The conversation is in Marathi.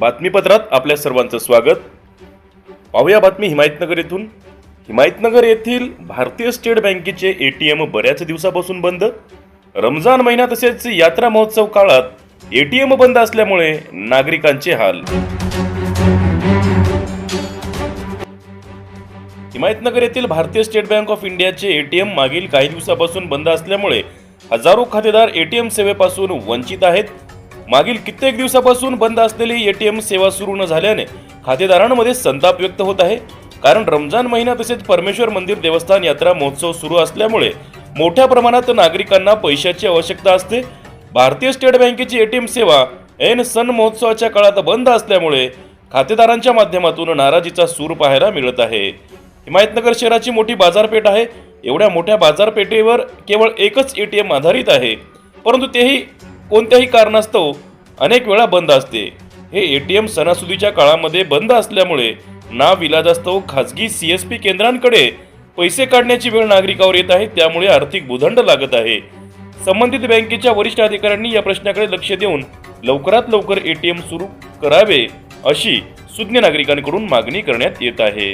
बातमीपत्रात आपल्या सर्वांचं स्वागत। पाहूया बातमी हिमायतनगर येथून। हिमायतनगर येथील भारतीय स्टेट बँकेचे एटीएम बऱ्याच दिवसापासून बंद। रमजान महिना तसेच यात्रा महोत्सव काळात एटीएम बंद असल्यामुळे नागरिकांचे हाल। हिमायतनगर येथील भारतीय स्टेट बँक ऑफ इंडियाचे एटीएम मागील काही दिवसापासून बंद असल्यामुळे हजारो खातेदार एटीएम सेवेपासून वंचित आहेत। मागील कित्येक दिवसापासून बंद असलेली एटीएम सेवा सुरू न झाल्याने खातेदारांमध्ये संताप व्यक्त होत आहे। कारण रमजान महिना तसेच परमेश्वर मंदिर देवस्थान यात्रा महोत्सव सुरू असल्यामुळे मोठ्या प्रमाणात नागरिकांना पैशाची आवश्यकता असते। भारतीय स्टेट बँकेची एटीएम सेवा ऐन सण महोत्सवाच्या काळात बंद असल्यामुळे खातेदारांच्या माध्यमातून नाराजीचा सूर पाहायला मिळत आहे। हिमायतनगर शहराची मोठी बाजारपेठ आहे। एवढ्या मोठ्या बाजारपेठेवर केवळ एकच एटीएम आधारित आहे, परंतु तेही कोणत्याही कारणास्तव अनेक वेळा बंद असते। हे एटीएम सणासुदीच्या काळामध्ये बंद असल्यामुळे नाविलाजास्तव खाजगी सीएसपी केंद्रांकडे पैसे काढण्याची वेळ नागरिकांवर येत आहे। त्यामुळे आर्थिक भूदंड लागत आहे। संबंधित बँकेच्या वरिष्ठ अधिकाऱ्यांनी या प्रश्नाकडे लक्ष देऊन लवकरात लवकर एटीएम सुरू करावे अशी सुज्ञ नागरिकांकडून मागणी करण्यात येत आहे।